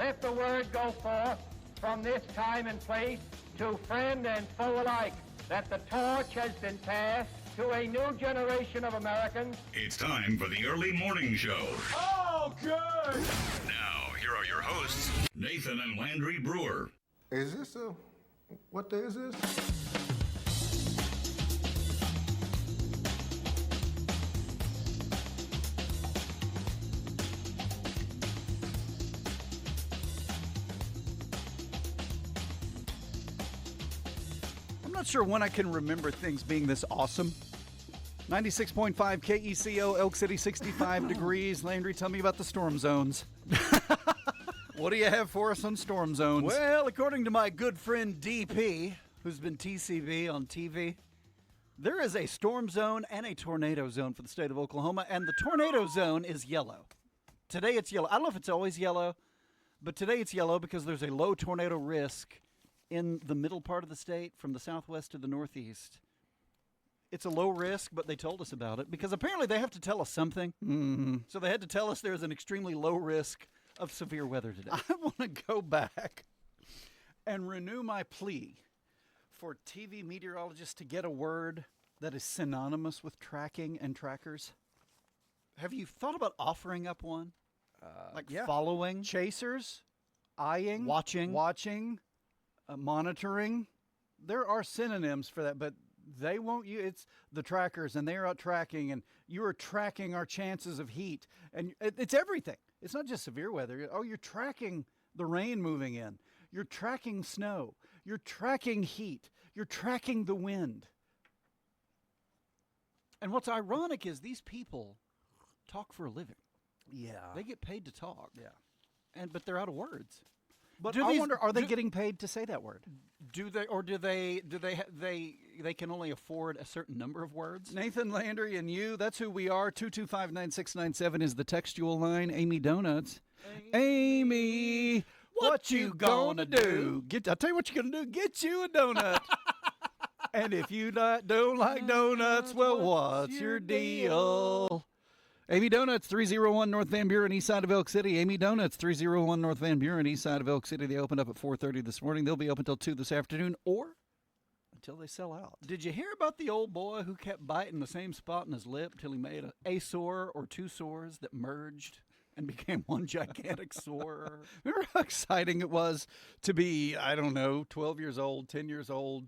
let the word go forth from this time and place to friend and foe alike that the torch has been passed to a new generation of Americans. It's time for the early morning show. Oh, good! Now, here are your hosts, Nathan and Landry Brewer. Is this what day is this? I'm not sure when I can remember things being this awesome. 96.5 KECO, Elk City, 65 degrees. Landry, tell me about the storm zones. What do you have for us on storm zones? Well, according to my good friend DP, who's been TCV on TV, there is a storm zone and a tornado zone for the state of Oklahoma, and the tornado zone is yellow. Today it's yellow. I don't know if it's always yellow, but today it's yellow because there's a low tornado risk in the middle part of the state from the southwest to the northeast. It's a low risk, but they told us about it because apparently they have to tell us something. Mm-hmm. So they had to tell us there's an extremely low risk of severe weather today. I want to go back and renew my plea for TV meteorologists to get a word that is synonymous with tracking and trackers. Have you thought about offering up one? Following? Chasers? Eyeing? Watching? Monitoring? There are synonyms for that, but they won't use it's the trackers, and they are out tracking, and you are tracking our chances of heat. And it's everything. It's not just severe weather. Oh, you're tracking the rain moving in. You're tracking snow. You're tracking heat. You're tracking the wind. And what's ironic is these people talk for a living. Yeah. They get paid to talk. Yeah. But they're out of words. But I wonder, are they getting paid to say that word? Do they can only afford a certain number of words? Nathan, Landry, and you, that's who we are. 225-9697 is the textual line. Amy Donuts. Amy, what you gonna do? I'll tell you what you're gonna do. Get you a donut. And if you don't like donuts, well, what's your deal? Amy Donuts, 301 North Van Buren, east side of Elk City. Amy Donuts, 301 North Van Buren, east side of Elk City. They opened up at 4:30 this morning. They'll be open until 2 this afternoon or until they sell out. Did you hear about the old boy who kept biting the same spot in his lip till he made a sore or two sores that merged and became one gigantic sore? Remember how exciting it was to be, 12 years old, 10 years old,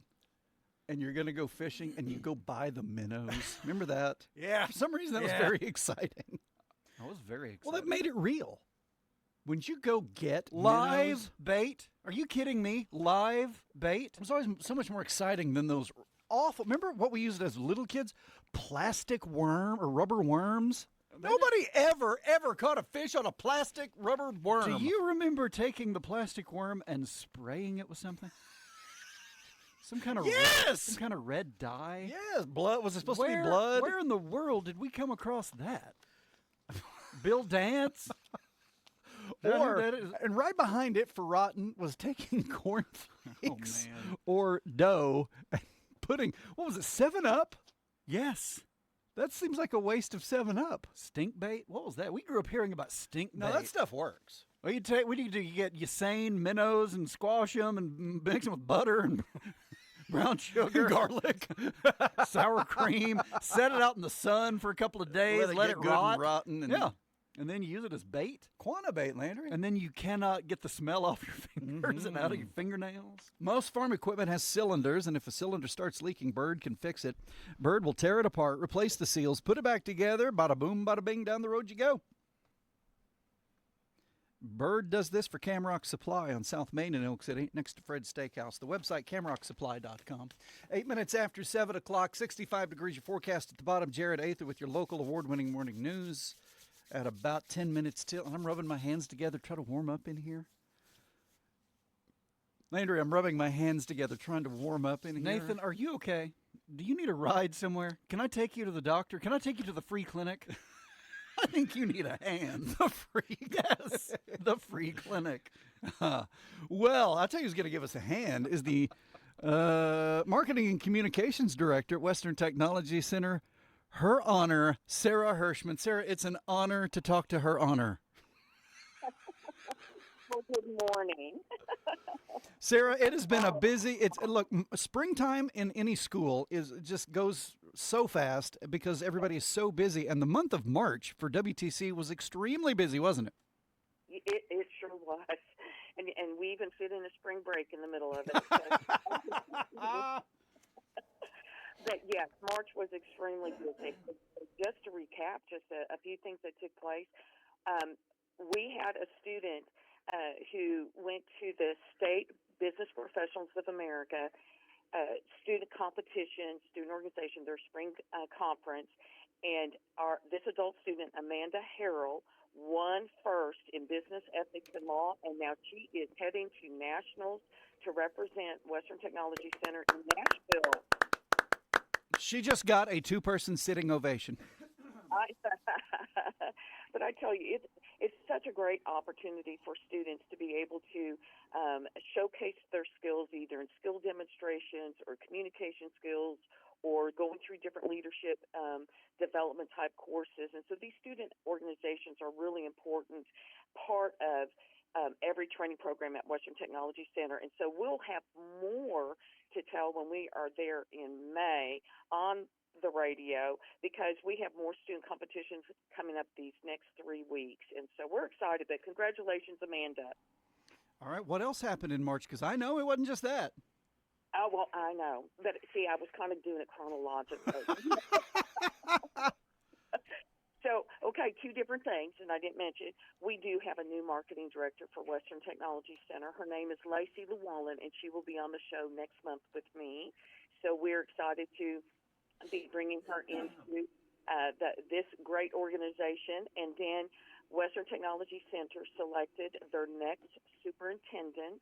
and you're going to go fishing, and you go buy the minnows. Remember that? Yeah. For some reason, that was very exciting. That was very exciting. Well, that made it real. When you go get live minnows, bait, are you kidding me? Live bait? It was always so much more exciting than those awful, remember what we used as little kids? Plastic worm or rubber worms? Nobody ever caught a fish on a plastic rubber worm. Do you remember taking the plastic worm and spraying it with something? Some kind of red dye? Yes, blood. Was it supposed to be blood? Where in the world did we come across that? Bill Dance? And right behind it for rotten was taking cornflakes or dough and putting, what was it, 7-Up? Yes. That seems like a waste of 7-Up. Stink bait? What was that? We grew up hearing about stink bait. No, that stuff works. What do you do? You get Yasane minnows and squash them and mix them with butter and brown sugar, garlic, sour cream. Set it out in the sun for a couple of days. Let it rot. And rotten. And then you use it as bait. Quanta bait, Landry. And then you cannot get the smell off your fingers and out of your fingernails. Most farm equipment has cylinders, and if a cylinder starts leaking, Bird can fix it. Bird will tear it apart, replace the seals, put it back together. Bada boom, bada bing, down the road you go. Bird does this for Camrock Supply on South Main in Elk City, next to Fred's Steakhouse. The website, camrocksupply.com. 8 minutes after 7 o'clock, 65 degrees. Your forecast at the bottom. Jared Ather with your local award-winning morning news at about 10 minutes till. And I'm rubbing my hands together, try to warm up in here. Landry, I'm rubbing my hands together, trying to warm up in here. Nathan, are you okay? Do you need a ride somewhere? Can I take you to the doctor? Can I take you to the free clinic? I think you need a hand. The free, yes, the free clinic. Well, I'll tell you who's going to give us a hand is the Marketing and Communications Director at Western Technology Center. Her Honor, Sarah Hirschman. Sarah, it's an honor to talk to Her Honor. Well, Good morning. Sarah, it has been a busy. Springtime in any school just goes so fast because everybody is so busy, and the month of March for WTC was extremely busy, wasn't it? It sure was, and we even fit in a spring break in the middle of it. So. But yes, March was extremely busy. Just to recap, just a few things that took place. We had a student who went to the State Business Professionals of America student competition, student organization, their spring conference, and this adult student, Amanda Harrell, won first in business ethics and law, and now she is heading to nationals to represent Western Technology Center in Nashville. She just got a two-person sitting ovation. But I tell you, it's such a great opportunity for students to be able to showcase their skills either in skill demonstrations or communication skills or going through different leadership development type courses. And so these student organizations are really important part of every training program at Western Technology Center. And so we'll have more to tell when we are there in May on the radio because we have more student competitions coming up these next 3 weeks. And so we're excited. But congratulations, Amanda. All right. What else happened in March? Because I know it wasn't just that. Oh, well, I know. But see, I was kind of doing it chronologically. So, okay, two different things, and I didn't mention, we do have a new marketing director for Western Technology Center. Her name is Lacey Llewellyn, and she will be on the show next month with me. So we're excited to be bringing her into this great organization. And then Western Technology Center selected their next superintendent,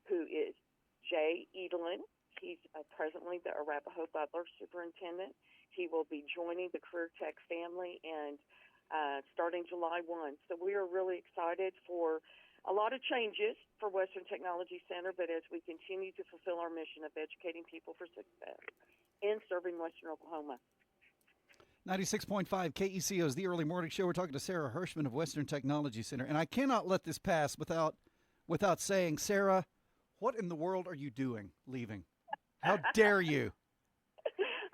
who is Jay Edelin. He's presently the Arapahoe Butler superintendent. He will be joining the Career Tech family and starting July 1. So we are really excited for a lot of changes for Western Technology Center, but as we continue to fulfill our mission of educating people for success in serving Western Oklahoma. 96.5 KECO is the early morning show. We're talking to Sarah Hirschman of Western Technology Center. And I cannot let this pass without saying, Sarah, what in the world are you doing leaving? How dare you?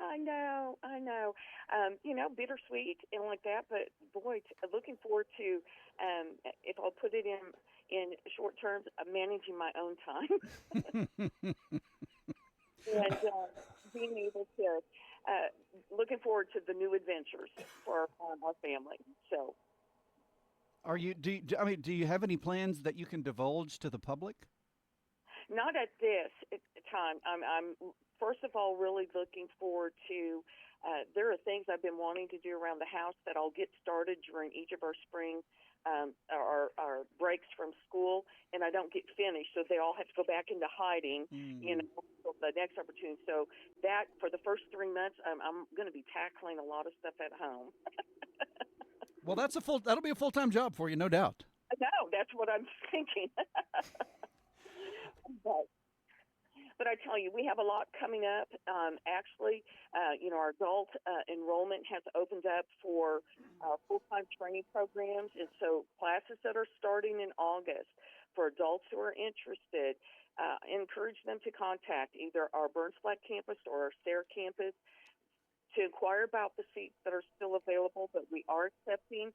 I know. Bittersweet and like that, but boy, looking forward to, if I'll put it in short terms, managing my own time. And being able to, looking forward to the new adventures for our family. So, do you have any plans that you can divulge to the public? Not at this time. I'm first of all really looking forward to. There are things I've been wanting to do around the house that I'll get started during each of our spring our breaks from school, and I don't get finished, so they all have to go back into hiding. For the next opportunity. So that for the first 3 months, I'm going to be tackling a lot of stuff at home. Well, that'll be a full-time job for you, no doubt. No, that's what I'm thinking. But I tell you, we have a lot coming up. Actually, our adult enrollment has opened up for full-time training programs, and so classes that are starting in August for adults who are interested, encourage them to contact either our Burns Flat campus or our Sayre campus to inquire about the seats that are still available, but we are accepting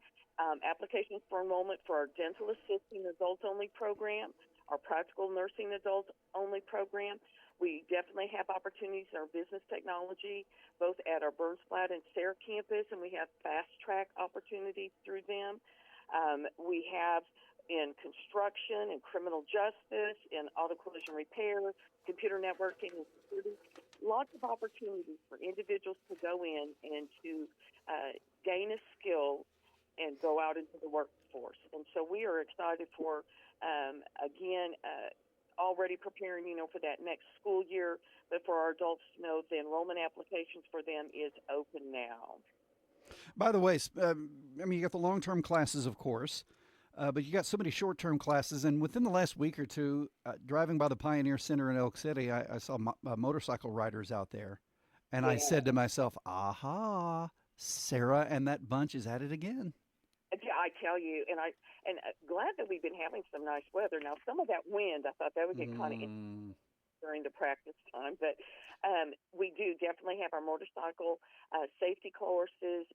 applications for enrollment for our dental assisting adult-only program, our practical nursing adult-only program. We definitely have opportunities in our business technology, both at our Burns Flat and Sayre campus, and we have fast-track opportunities through them. We have in construction and criminal justice, in auto collision repair, computer networking and security, lots of opportunities for individuals to go in and to gain a skill and go out into the workforce. And so we are excited for, already preparing, for that next school year, but for our adults to know the enrollment applications for them is open now. By the way, you got the long-term classes, of course, but you got so many short-term classes, and within the last week or two, driving by the Pioneer Center in Elk City, I saw motorcycle riders out there, and I said to myself, aha, Sarah and that bunch is at it again. Yeah, I tell you, and glad that we've been having some nice weather. Now, some of that wind, I thought that would get kind of during the practice time, but we do definitely have our motorcycle safety courses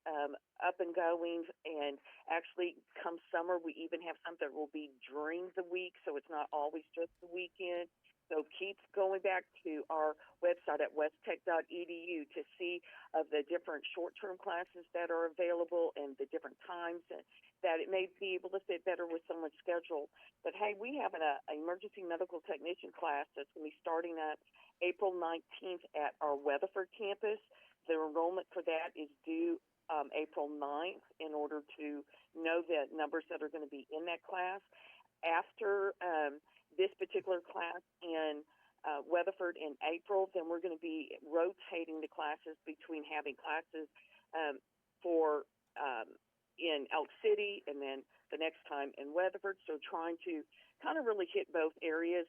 up and going, and actually come summer we even have some that will be during the week, so it's not always just the weekend. So keep going back to our website at westtech.edu to see of the different short-term classes that are available and the different times that it may be able to fit better with someone's schedule. But, hey, we have an emergency medical technician class that's going to be starting up April 19th at our Weatherford campus. The enrollment for that is due April 9th in order to know the numbers that are going to be in that class. After this particular class in Weatherford in April, then we're going to be rotating the classes between having classes for in Elk City and then the next time in Weatherford. So trying to kind of really hit both areas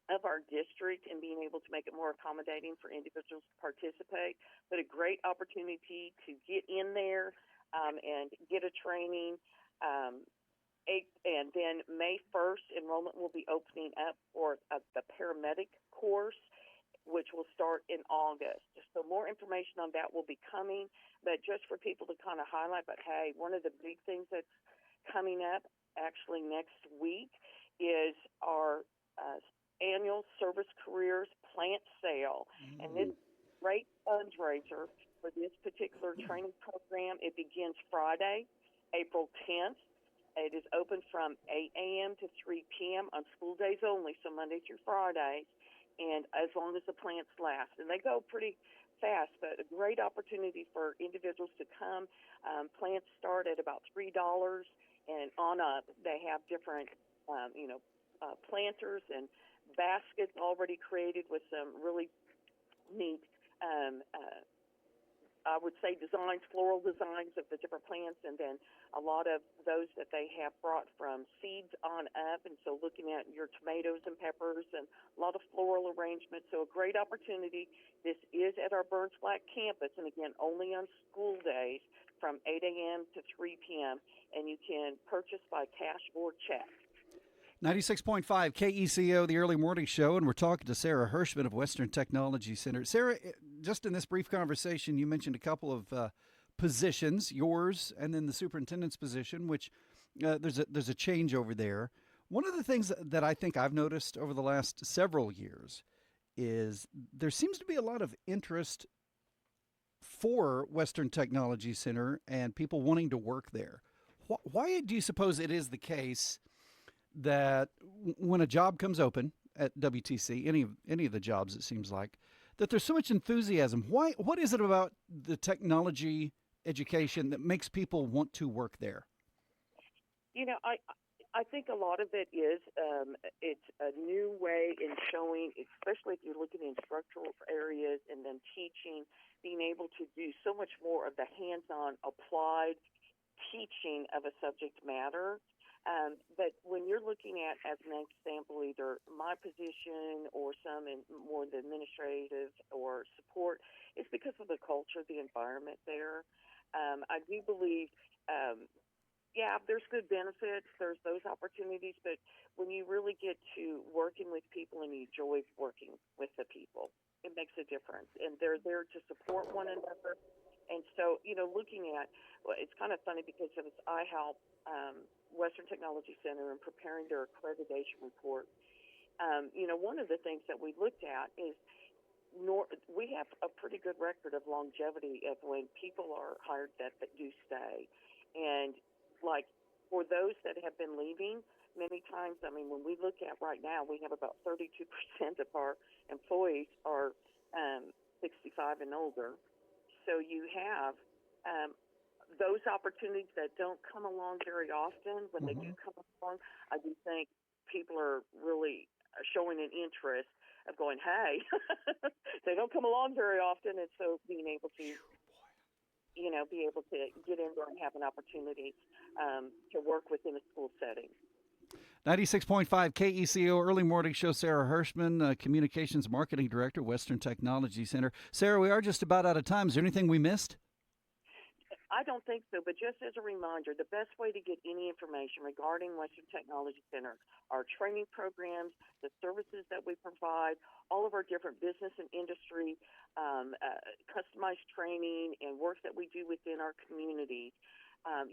of our district and being able to make it more accommodating for individuals to participate. But a great opportunity to get in there and get a training. And then May 1st, enrollment will be opening up for the paramedic course, which will start in August. So more information on that will be coming, but just for people to kind of highlight, but hey, one of the big things that's coming up actually next week is our annual Service Careers plant sale. And this great fundraiser for this particular training program, it begins Friday, April 10th. It is open from 8 a.m. to 3 p.m. on school days only, so Monday through Friday, and as long as the plants last. And they go pretty fast, but a great opportunity for individuals to come. Plants start at about $3 and on up. They have different, planters and baskets already created with some really neat I would say designs, floral designs of the different plants, and then a lot of those that they have brought from seeds on up. And so looking at your tomatoes and peppers and a lot of floral arrangements. So a great opportunity. This is at our Burns Black campus, and again, only on school days from 8 a.m. to 3 p.m. And you can purchase by cash or check. 96.5 KECO, the early morning show, and we're talking to Sarah Hirschman of Western Technology Center. Sarah, just in this brief conversation, you mentioned a couple of positions, yours and then the superintendent's position, which there's a change over there. One of the things that I think I've noticed over the last several years is there seems to be a lot of interest for Western Technology Center and people wanting to work there. Why do you suppose it is the case that when a job comes open at WTC, any of the jobs, it seems like, that there's so much enthusiasm? What is it about the technology education that makes people want to work there? I think a lot of it is it's a new way in showing, especially if you're looking in structural areas and then teaching, being able to do so much more of the hands-on applied teaching of a subject matter. But when you're looking at, as an example, either my position or some in more the administrative or support, it's because of the culture, the environment there. I do believe, there's good benefits, there's those opportunities, but when you really get to working with people and you enjoy working with the people, it makes a difference. And they're there to support one another. And so, looking at, it's kind of funny because it was I help Western Technology Center in preparing their accreditation report. One of the things that we looked at is we have a pretty good record of longevity of when people are hired that do stay. And like for those that have been leaving, many times, when we look at right now, we have about 32% of our employees are 65 and older. So you have those opportunities that don't come along very often. When they do come along, I do think people are really showing an interest of going, hey, they don't come along very often. And so being able to, be able to get in there and have an opportunity to work within a school setting. 96.5 KECO early morning show. Sarah Hirschman, Communications Marketing Director, Western Technology Center. Sarah, we are just about out of time. Is there anything we missed? I don't think so, but just as a reminder, the best way to get any information regarding Western Technology Center, our training programs, the services that we provide, all of our different business and industry customized training and work that we do within our communities.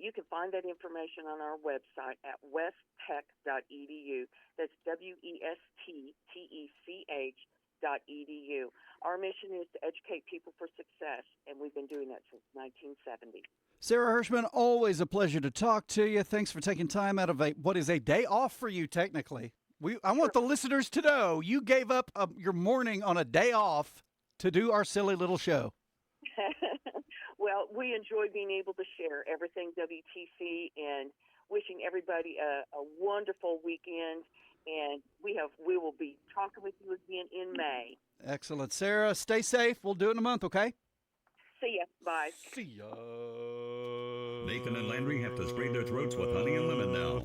You can find that information on our website at westtech.edu. That's WESTTECH.edu. Our mission is to educate people for success, and we've been doing that since 1970. Sarah Hirschman, always a pleasure to talk to you. Thanks for taking time out of what is a day off for you, technically. I want the listeners to know you gave up your morning on a day off to do our silly little show. Well, we enjoy being able to share everything WTC and wishing everybody a wonderful weekend. And we will be talking with you again in May. Excellent. Sarah, stay safe. We'll do it in a month, okay? See ya. Bye. See ya. Nathan and Landry have to spray their throats with honey and lemon now.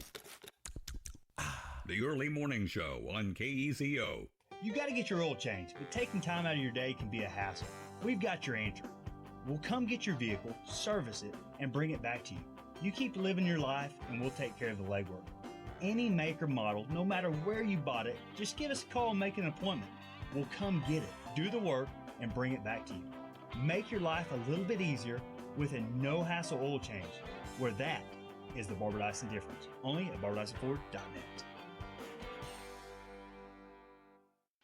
The early morning show on KECO. You got to get your oil changed, but taking time out of your day can be a hassle. We've got your answer. We'll come get your vehicle, service it, and bring it back to you. You keep living your life, and we'll take care of the legwork. Any make or model, no matter where you bought it, just give us a call and make an appointment. We'll come get it, do the work, and bring it back to you. Make your life a little bit easier with a no-hassle oil change, where that is the Barbara Dyson difference. Only at BarbaraDysonFord.net.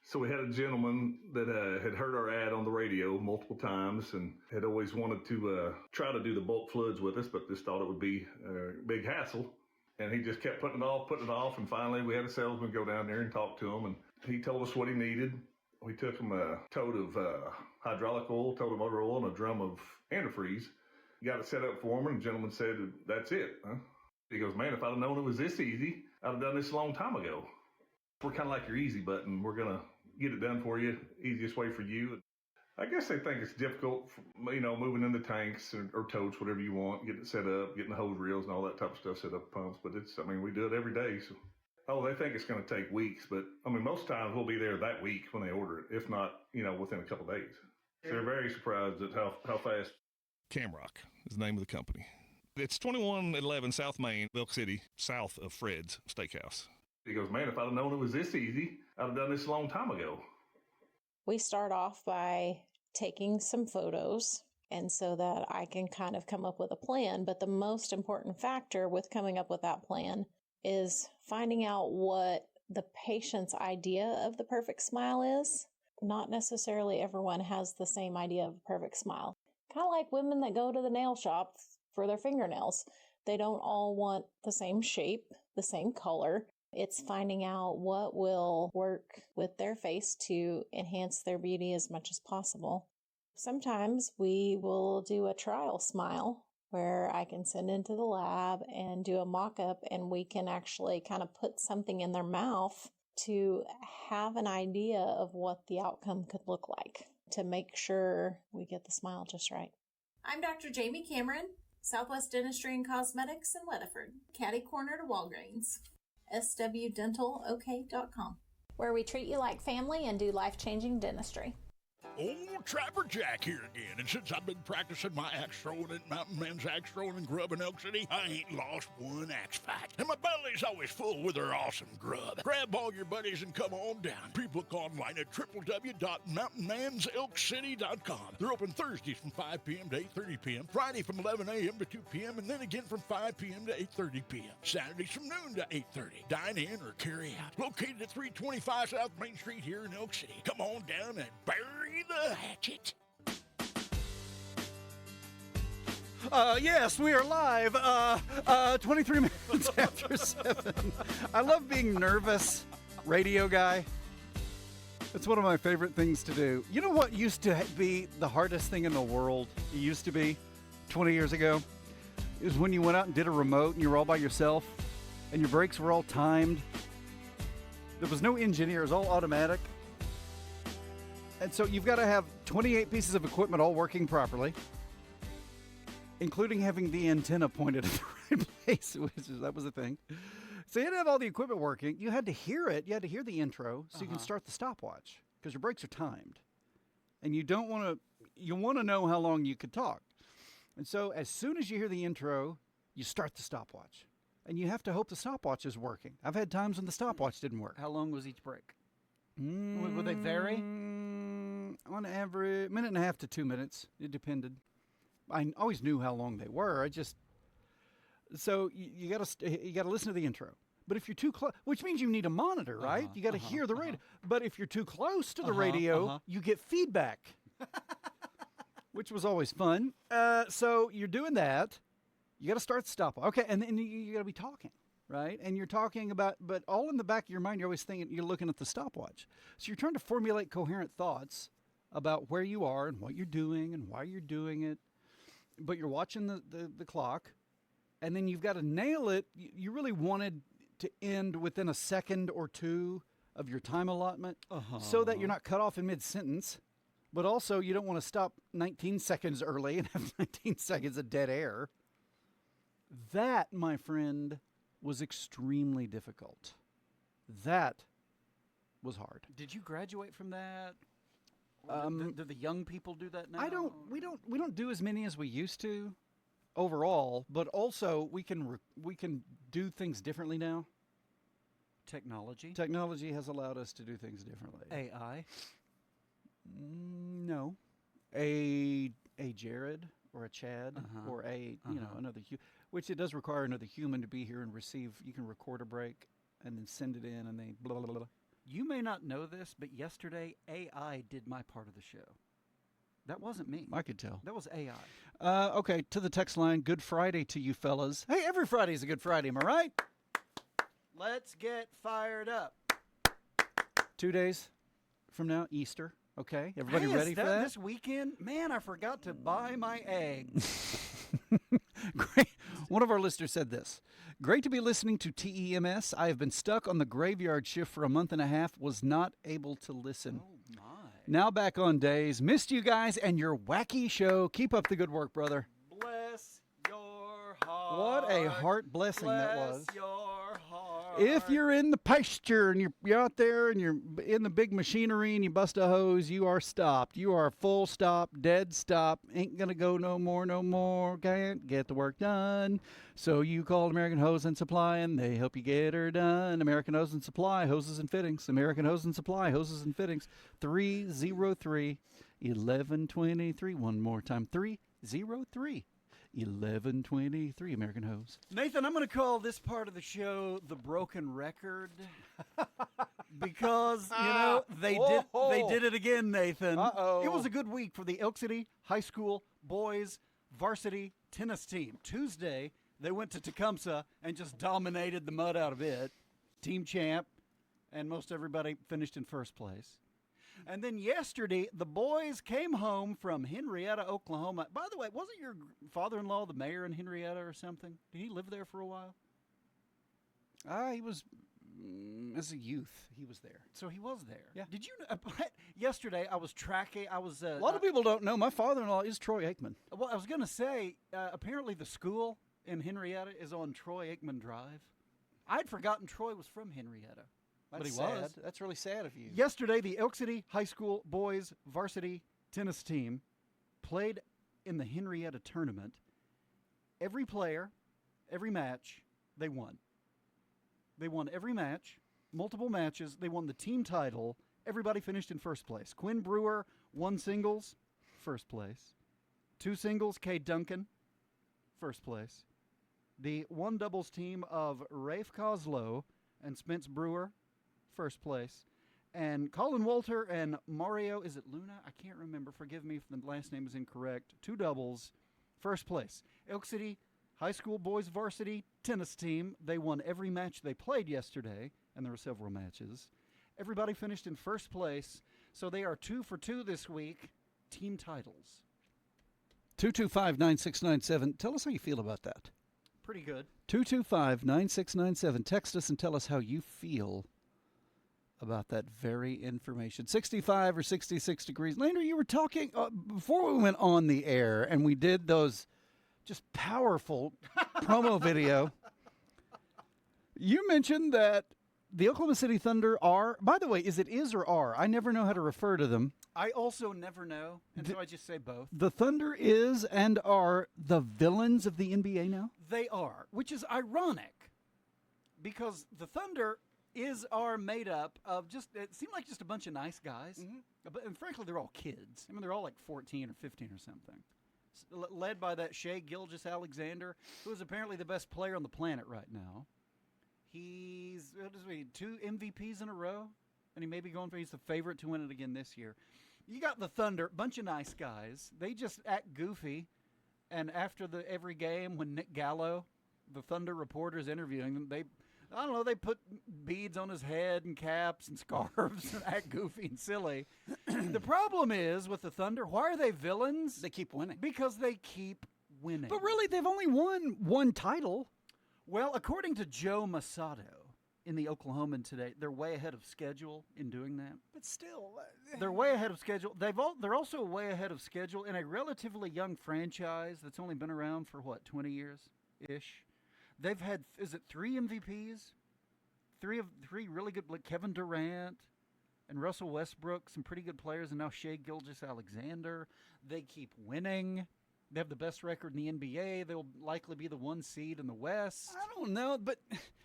So we had a gentleman that had heard our ad on the radio multiple times and had always wanted to try to do the bulk floods with us, but just thought it would be a big hassle. And he just kept putting it off. And finally, we had a salesman go down there and talk to him. And he told us what he needed. We took him a tote of hydraulic oil, tote of motor oil, and a drum of antifreeze. Got it set up for him, and the gentleman said, "That's it." Huh? He goes, "Man, if I'd have known it was this easy, I'd have done this a long time ago." We're kind of like your easy button. We're going to get it done for you, easiest way for you. I guess they think it's difficult, moving in the tanks or totes, whatever you want, getting it set up, getting the hose reels and all that type of stuff set up, pumps. But we do it every day. So, they think it's going to take weeks. But, most times we'll be there that week when they order it, if not, within a couple of days. So they're very surprised at how fast. Camrock is the name of the company. It's 2111 South Main, Elk City, south of Fred's Steakhouse. He goes, "Man, if I'd have known it was this easy, I'd have done this a long time ago." We start off by taking some photos, and so that I can kind of come up with a plan. But the most important factor with coming up with that plan is finding out what the patient's idea of the perfect smile is. Not necessarily everyone has the same idea of a perfect smile. Kind of like women that go to the nail shop for their fingernails. They don't all want the same shape, the same color. It's finding out what will work with their face to enhance their beauty as much as possible. Sometimes we will do a trial smile where I can send into the lab and do a mock-up, and we can actually kind of put something in their mouth to have an idea of what the outcome could look like to make sure we get the smile just right. I'm Dr. Jamie Cameron, Southwest Dentistry and Cosmetics in Weatherford, catty corner to Walgreens. swdentalok.com, where we treat you like family and do life-changing dentistry. Old Trapper Jack here again, and since I've been practicing my axe throwing at Mountain Men's Axe Throwing and Grub in Elk City, I ain't lost one axe fight. And my belly's always full with their awesome grub. Grab all your buddies and come on down. Pre-book online at www.mountainmanselkcity.com. They're open Thursdays from 5 p.m. to 8:30 p.m., Friday from 11 a.m. to 2 p.m., and then again from 5 p.m. to 8:30 p.m., Saturdays from noon to 8:30. Dine in or carry out. Located at 325 South Main Street here in Elk City. Come on down and bury the hatchet. Yes, we are live. 23 minutes after 7. I love being nervous radio guy. It's one of my favorite things to do. You know what used to be the hardest thing in the world? It used to be 20 years ago. It was when you went out and did a remote and you were all by yourself and your brakes were all timed. There was no engineer. It was all automatic. And so you've got to have 28 pieces of equipment all working properly, including having the antenna pointed at the right place, that was a thing. So you had to have all the equipment working. You had to hear it. You had to hear the intro so you can start the stopwatch because your brakes are timed. And you want to know how long you could talk. And so as soon as you hear the intro, you start the stopwatch. And you have to hope the stopwatch is working. I've had times when the stopwatch didn't work. How long was each break? Would they vary? On average, minute and a half to 2 minutes. It depended. I always knew how long they were. So you got to listen to the intro. But if you're too close, which means you need a monitor, right? You got to hear the radio. But if you're too close to the radio, you get feedback, which was always fun. So you're doing that. You got to start the stopwatch. Okay, and then you got to be talking, right? And you're talking about, but all in the back of your mind, you're always thinking, you're looking at the stopwatch. So you're trying to formulate coherent thoughts about where you are and what you're doing and why you're doing it. But you're watching the clock, and then you've got to nail it. You really wanted to end within a second or two of your time allotment so that you're not cut off in mid-sentence. But also, you don't want to stop 19 seconds early and have 19 seconds of dead air. That, my friend, was extremely difficult. That was hard. Did you graduate from that? Do the young people do that now? We don't do as many as we used to overall, but also we can do things differently now. Technology has allowed us to do things differently. AI? No. A Jared or a Chad or another which it does require another human to be here and receive. You can record a break and then send it in and they blah, blah, blah. You may not know this, but yesterday AI did my part of the show. That wasn't me. I could tell. That was AI. Okay, to the text line, Good Friday to you fellas. Hey, every Friday's a Good Friday, am I right? Let's get fired up. 2 days from now, Easter. Okay, everybody ready for that? This weekend? Man, I forgot to buy my eggs. Great. One of our listeners said this. Great to be listening to TEMS. I have been stuck on the graveyard shift for a month and a half. Was not able to listen. Oh, my. Now back on days. Missed you guys and your wacky show. Keep up the good work, brother. Bless your heart. What a heart blessing that was. Bless your heart. If you're in the pasture and you're out there and you're in the big machinery and you bust a hose, you are stopped. You are full stop, dead stop. Ain't going to go no more. Can't get the work done. So you call American Hose and Supply and they help you get her done. American Hose and Supply, hoses and fittings. American Hose and Supply, hoses and fittings. 303-1123. One more time. 303-1123. American Hose. Nathan, I'm going to call this part of the show the broken record because they did it again, Nathan. It was a good week for the Elk City High School boys varsity tennis team. Tuesday, they went to Tecumseh and just dominated the mud out of it. Team champ, and most everybody finished in first place. And then yesterday, the boys came home from Henrietta, Oklahoma. By the way, wasn't your father-in-law the mayor in Henrietta or something? Did he live there for a while? He was, as a youth, he was there. So he was there. Yeah. Did you know, yesterday I was tracking, a lot of people don't know. My father-in-law is Troy Aikman. Well, I was going to say, apparently the school in Henrietta is on Troy Aikman Drive. I'd forgotten Troy was from Henrietta. But he was. That's really sad of you. Yesterday, the Elk City High School boys varsity tennis team played in the Henrietta tournament. Every player, every match, they won. They won every match, multiple matches. They won the team title. Everybody finished in first place. Quinn Brewer won singles, first place. 2 singles, Kay Duncan, first place. The 1 doubles team of Rafe Coslow and Spence Brewer, first place. And Colin Walter and Mario, is it Luna? I can't remember. Forgive me if the last name is incorrect. 2 doubles, first place. Elk City High School boys varsity tennis team. They won every match they played yesterday, and there were several matches. Everybody finished in first place, so they are 2 for 2 this week. Team titles. 225-9697. Tell us how you feel about that. Pretty good. 225-9697. Text us and tell us how you feel about that very information. 65 or 66 degrees. Landry, you were talking before we went on the air and we did those just powerful promo video. You mentioned that The Oklahoma City Thunder are, by the way, is or are? I never know how to refer to them. I also never know, and so I just say both. The Thunder is and are the villains of the NBA now? They are, which is ironic because the Thunder are made up of it seemed like just a bunch of nice guys. Mm-hmm. And frankly, they're all kids. I mean, they're all like 14 or 15 or something. Led by that Shai Gilgeous-Alexander, who is apparently the best player on the planet right now. He's 2 MVPs in a row, and he may be he's the favorite to win it again this year. You got the Thunder, bunch of nice guys. They just act goofy, and after every game when Nick Gallo, the Thunder reporter, is interviewing them, they put beads on his head and caps and scarves and act goofy and silly. The problem is with the Thunder, why are they villains? They keep winning. Because they keep winning. But really, they've only won one title. Well, according to Joe Masato in the Oklahoman today, they're way ahead of schedule in doing that. But still, they're way ahead of schedule. They're also way ahead of schedule in a relatively young franchise that's only been around for 20 years-ish. They've had, 3 MVPs? Three really good, like Kevin Durant and Russell Westbrook, some pretty good players, and now Shai Gilgeous-Alexander. They keep winning. They have the best record in the NBA. They'll likely be the 1 seed in the West. I don't know,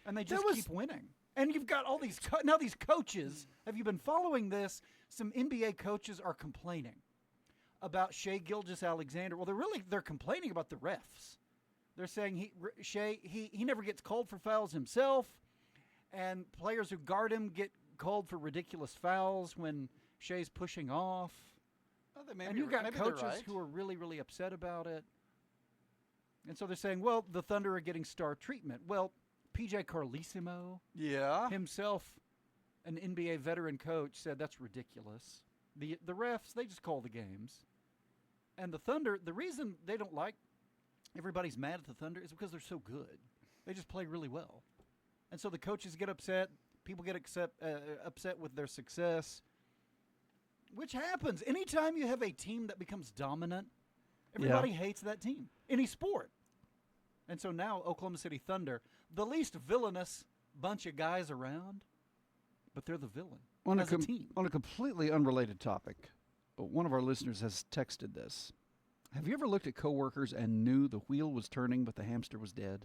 and they just keep winning. And you've got all these these coaches. Have you been following this? Some NBA coaches are complaining about Shai Gilgeous-Alexander. Well, they're complaining about the refs. They're saying he never gets called for fouls himself, and players who guard him get called for ridiculous fouls when Shai's pushing off. And you've got coaches who are really, really upset about it. And so they're saying, well, the Thunder are getting star treatment. Well, PJ Carlesimo himself, an NBA veteran coach, said that's ridiculous. The refs, they just call the games. And the Thunder, the reason they don't like everybody's mad at the Thunder is because they're so good. They just play really well. And so the coaches get upset. People get upset with their success, which happens. Anytime you have a team that becomes dominant, everybody hates that team. Any sport. And so now Oklahoma City Thunder, the least villainous bunch of guys around, but they're the villain as a team. On a completely unrelated topic, one of our listeners has texted this. Have you ever looked at coworkers and knew the wheel was turning but the hamster was dead?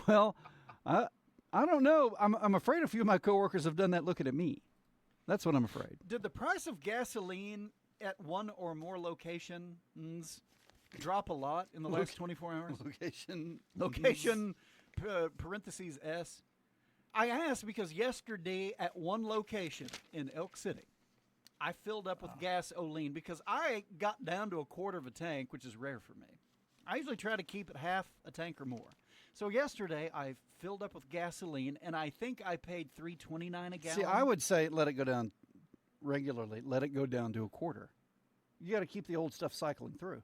Well, I don't know. I'm afraid a few of my coworkers have done that looking at me. That's what I'm afraid. Did the price of gasoline at one or more locations drop a lot in the last 24 hours? Location, parentheses S. I asked because yesterday at one location in Elk City, I filled up with gasoline because I got down to a quarter of a tank, which is rare for me. I usually try to keep it half a tank or more. So yesterday I filled up with gasoline, and I think I paid $3.29 a gallon. See, I would say let it go down regularly. Let it go down to a quarter. You got to keep the old stuff cycling through.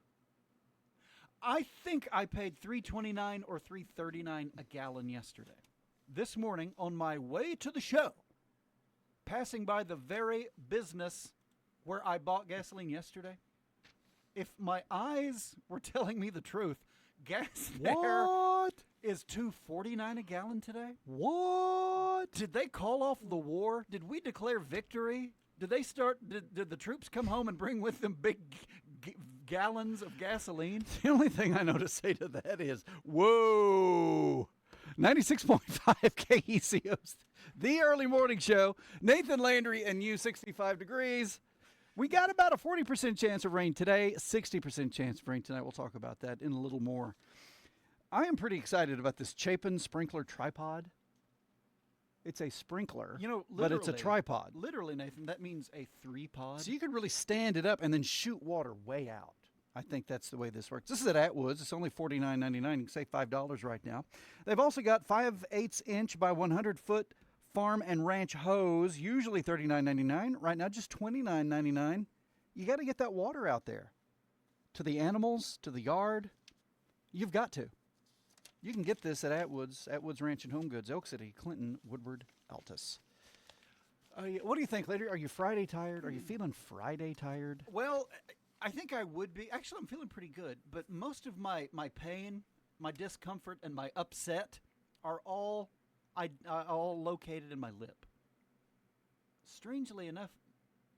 I think I paid $3.29 or $3.39 a gallon yesterday. This morning, on my way to the show, passing by the very business where I bought gasoline yesterday, if my eyes were telling me the truth, gas there is $2.49 a gallon today. What? Did they call off the war? Did we declare victory? Did they start? Did the troops come home and bring with them big gallons of gasoline? The only thing I know to say to that is, whoa. 96.5 KECO, the early morning show. Nathan Landry and you, 65 degrees. We got about a 40% chance of rain today, 60% chance of rain tonight. We'll talk about that in a little more. I am pretty excited about this Chapin sprinkler tripod. It's a sprinkler, but it's a tripod. Literally, Nathan, that means a 3-pod. So you could really stand it up and then shoot water way out. I think that's the way this works. This is at Atwoods. It's only $49.99. You can save $5 right now. They've also got 5/8 inch by 100-foot farm and ranch hose, usually $39.99. Right now, just $29.99. You got to get that water out there to the animals, to the yard. You've got to. You can get this at Atwoods Ranch and Home Goods, Elk City, Clinton, Woodward, Altus. What do you think, Landry? Are you Friday tired? Are you feeling Friday tired? Well, I think I would be. Actually, I'm feeling pretty good. But most of my pain, my discomfort, and my upset are all located in my lip. Strangely enough,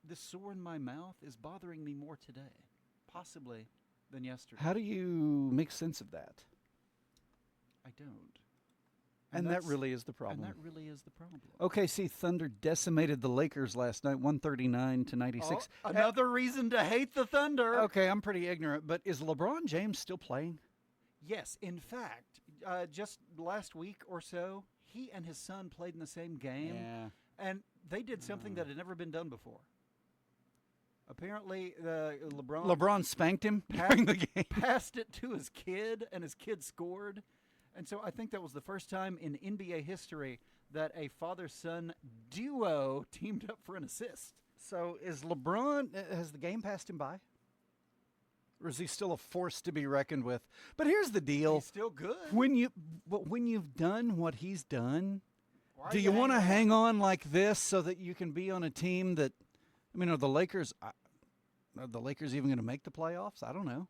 this sore in my mouth is bothering me more today, possibly, than yesterday. How do you make sense of that? I don't. And that really is the problem. And that really is the problem. OKC Thunder decimated the Lakers last night, 139-96. Oh, another reason to hate the Thunder. Okay, I'm pretty ignorant, but is LeBron James still playing? Yes, in fact, just last week or so, he and his son played in the same game. Yeah. And they did something that had never been done before. Apparently, LeBron spanked him during the game. Passed it to his kid, and his kid scored. And so I think that was the first time in NBA history that a father-son duo teamed up for an assist. So is LeBron, has the game passed him by? Or is he still a force to be reckoned with? But here's the deal. He's still good. When you've done what he's done, do you want to hang on like this so that you can be on a team that, I mean, are the Lakers even going to make the playoffs? I don't know.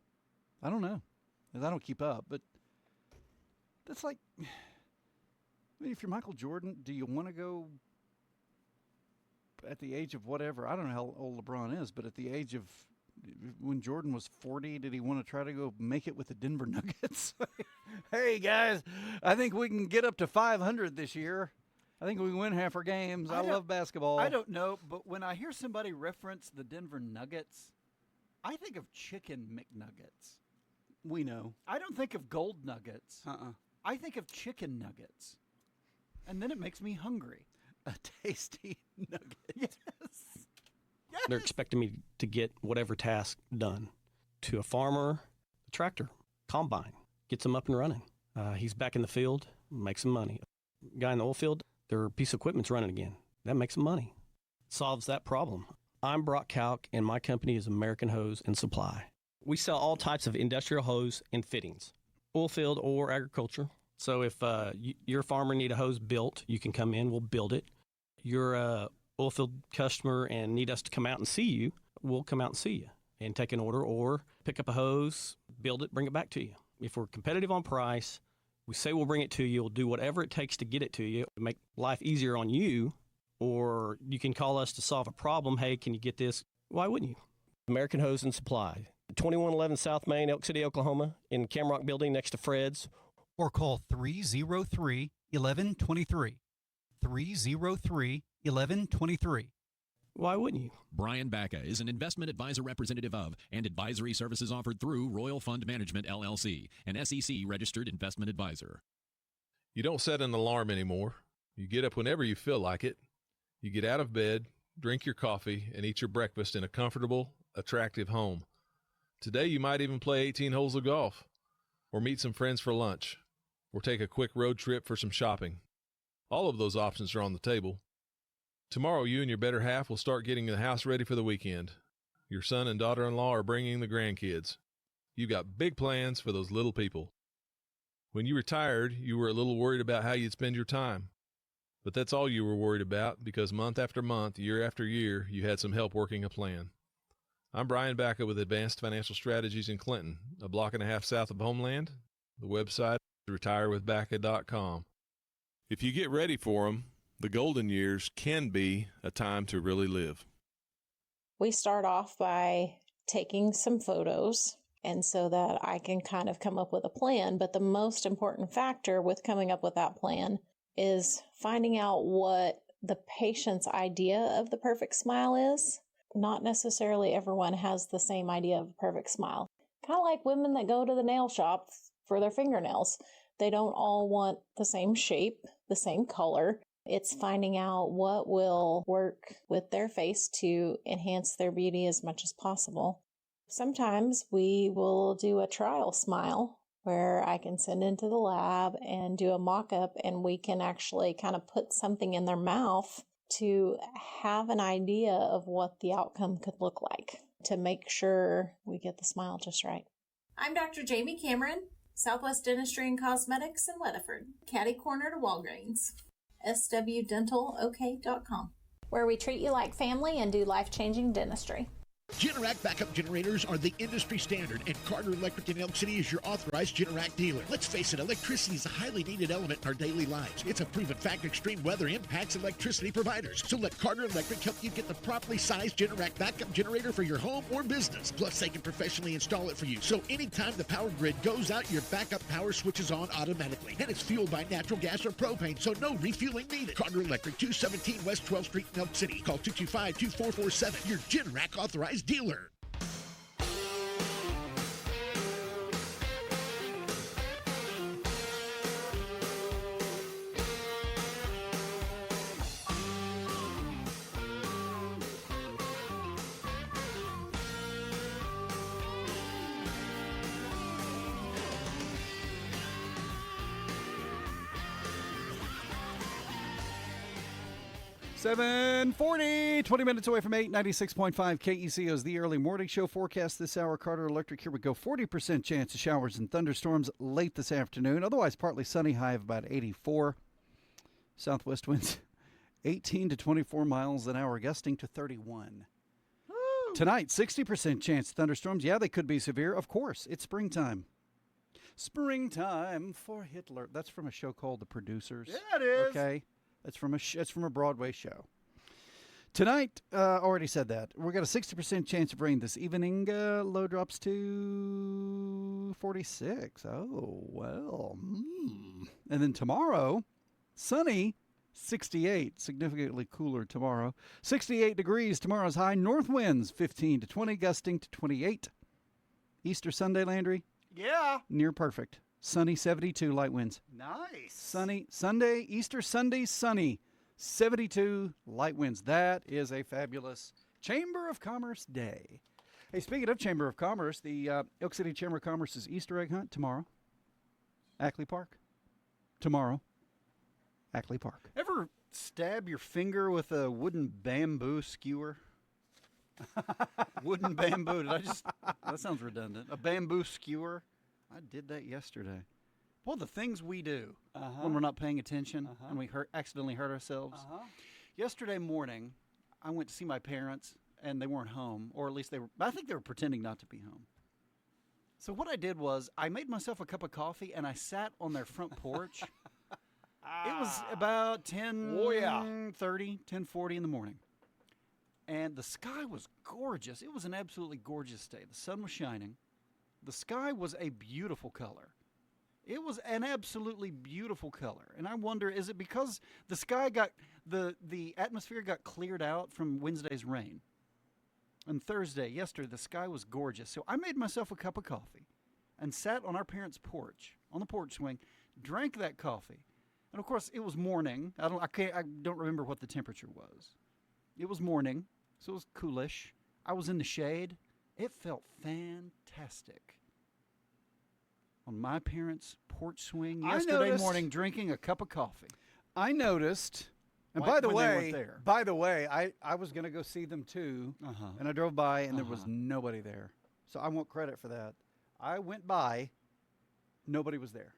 Because I don't keep up, but that's like, I mean, if you're Michael Jordan, do you want to go at the age of whatever? I don't know how old LeBron is, but at the age of when Jordan was 40, did he want to try to go make it with the Denver Nuggets? Hey, guys, I think we can get up to 500 this year. I think we can win half our games. I love basketball. I don't know, but when I hear somebody reference the Denver Nuggets, I think of chicken McNuggets. We know. I don't think of gold nuggets. I think of chicken nuggets. And then it makes me hungry. A tasty nugget. Yes. They're expecting me to get whatever task done. To a farmer, a tractor, combine, gets them up and running. He's back in the field, makes some money. Guy in the oil field, their piece of equipment's running again. That makes some money. Solves that problem. I'm Brock Kalk, and my company is American Hose and Supply. We sell all types of industrial hose and fittings, oil field or agriculture. So if your farmer need a hose built, you can come in, we'll build it. You're a oil field customer and need us to come out and see you, we'll come out and see you and take an order or pick up a hose, build it, bring it back to you. If we're competitive on price, we say we'll bring it to you, we'll do whatever it takes to get it to you, make life easier on you, or you can call us to solve a problem. Hey, can you get this? Why wouldn't you? American Hose and Supply, 2111 South Main, Elk City, Oklahoma, in the Camrock Building next to Fred's. Or call 303-1123. 303-1123. Why wouldn't you? Brian Bacca is an investment advisor representative of and advisory services offered through Royal Fund Management, LLC, an SEC-registered investment advisor. You don't set an alarm anymore. You get up whenever you feel like it. You get out of bed, drink your coffee, and eat your breakfast in a comfortable, attractive home. Today you might even play 18 holes of golf, or meet some friends for lunch, or take a quick road trip for some shopping. All of those options are on the table. Tomorrow, you and your better half will start getting the house ready for the weekend. Your son and daughter-in-law are bringing the grandkids. You've got big plans for those little people. When you retired, you were a little worried about how you'd spend your time. But that's all you were worried about, because month after month, year after year, you had some help working a plan. I'm Brian Bacca with Advanced Financial Strategies in Clinton, a block and a half south of Homeland. The website is retirewithbacca.com. If you get ready for them, the golden years can be a time to really live. We start off by taking some photos, and so that I can kind of come up with a plan. But the most important factor with coming up with that plan is finding out what the patient's idea of the perfect smile is. Not necessarily everyone has the same idea of a perfect smile. Kind of like women that go to the nail shop for their fingernails. They don't all want the same shape, the same color. It's finding out what will work with their face to enhance their beauty as much as possible. Sometimes we will do a trial smile where I can send into the lab and do a mock-up, and we can actually kind of put something in their mouth to have an idea of what the outcome could look like to make sure we get the smile just right. I'm Dr. Jamie Cameron, Southwest Dentistry and Cosmetics in Weatherford, catty corner to Walgreens, swdentalok.com, where we treat you like family and do life-changing dentistry. Generac backup generators are the industry standard, and Carter Electric in Elk City is your authorized Generac dealer. Let's face it, electricity is a highly needed element in our daily lives. It's a proven fact extreme weather impacts electricity providers. So let Carter Electric help you get the properly sized Generac backup generator for your home or business. Plus, they can professionally install it for you. So anytime the power grid goes out, your backup power switches on automatically. And it's fueled by natural gas or propane, so no refueling needed. Carter Electric, 217 West 12th Street in Elk City. Call 225-2447. Your Generac authorized dealer. $7:40, 20 minutes away from 8, 96.5 KECO is the early morning show forecast this hour. Carter Electric, here we go. 40% chance of showers and thunderstorms late this afternoon. Otherwise, partly sunny, high of about 84. Southwest winds 18 to 24 miles an hour, gusting to 31. Woo! Tonight, 60% chance of thunderstorms. Yeah, they could be severe. Of course, it's springtime. Springtime for Hitler. That's from a show called The Producers. Yeah, it is. Okay. It's from a Broadway show. Tonight, already said that. We've got a 60% chance of rain this evening. Low drops to 46. Oh, well. And then tomorrow, sunny, 68. Significantly cooler tomorrow. 68 degrees. Tomorrow's high. North winds, 15 to 20, gusting to 28. Easter Sunday, Landry? Yeah. Near perfect. Sunny, 72, light winds. Nice. Sunny, Sunday, Easter Sunday, sunny, 72, light winds. That is a fabulous Chamber of Commerce day. Hey, speaking of Chamber of Commerce, the Elk City Chamber of Commerce's Easter egg hunt tomorrow. Ackley Park. Tomorrow. Ackley Park. Ever stab your finger with a wooden bamboo skewer? Wooden bamboo. That sounds redundant. A bamboo skewer. I did that yesterday. Well, the things we do when we're not paying attention and we accidentally hurt ourselves. Yesterday morning, I went to see my parents, and they weren't home, or at least I think they were pretending not to be home. So what I did was I made myself a cup of coffee, and I sat on their front porch. It was about 10:40 in the morning. And the sky was gorgeous. It was an absolutely gorgeous day. The sun was shining. The sky was a beautiful color. It was an absolutely beautiful color. And I wonder, is it because the sky got, the atmosphere got cleared out from Wednesday's rain? And Thursday, yesterday, the sky was gorgeous. So I made myself a cup of coffee and sat on our parents' porch, on the porch swing, drank that coffee. And of course, it was morning. I don't remember what the temperature was. It was morning, so it was coolish. I was in the shade. It felt fantastic. On my parents' porch swing yesterday morning, drinking a cup of coffee. I noticed, and by the way, I was going to go see them too, and I drove by, and there was nobody there. So I want credit for that. I went by, nobody was there.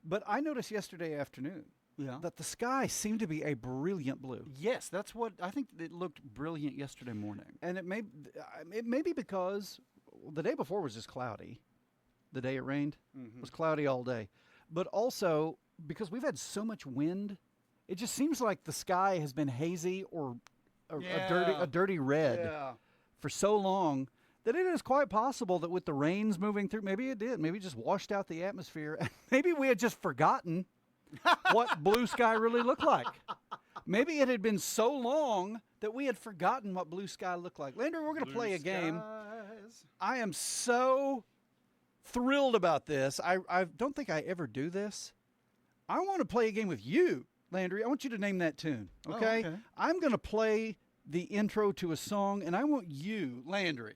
But I noticed yesterday afternoon that the sky seemed to be a brilliant blue. Yes, that's what I think. It looked brilliant yesterday morning, and it may be because the day before was just cloudy. The day it rained was cloudy all day, but also because we've had so much wind, it just seems like the sky has been hazy or a dirty red for so long that it is quite possible that with the rains moving through, maybe it did. Maybe it just washed out the atmosphere. Maybe we had just forgotten what blue sky really looked like. Maybe it had been so long that we had forgotten what blue sky looked like. Landry, we're going to play a game. I am so thrilled about this. I don't think I ever do this. I want to play a game with you, Landry. I want you to name that tune, okay? Oh, okay. I'm going to play the intro to a song, and I want you, Landry,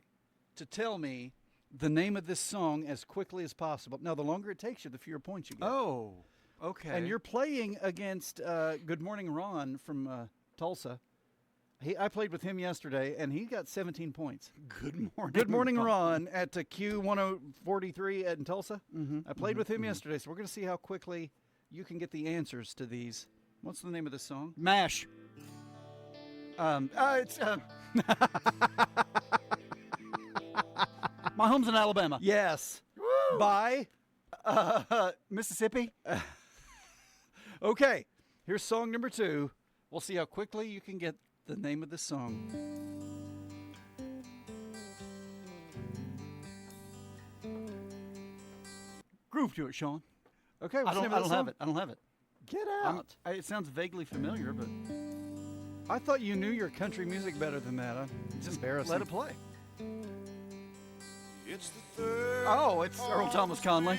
to tell me the name of this song as quickly as possible. Now, the longer it takes you, the fewer points you get. Oh, okay. And you're playing against Good Morning Ron from Tulsa. I played with him yesterday, and he got 17 points. Good morning, Ron, at Q1043 in Tulsa. I played with him yesterday, so we're going to see how quickly you can get the answers to these. What's the name of this song? MASH. It's My home's in Alabama. Yes. Woo! By Mississippi. Okay, here's song number 2. We'll see how quickly you can get the name of this song. Groove to it, Sean. Okay, I don't have it. I don't have it. Get out. It sounds vaguely familiar, but I thought you knew your country music better than that. It's embarrassing. let it play. It's the third. Oh, it's Earl Thomas Conley.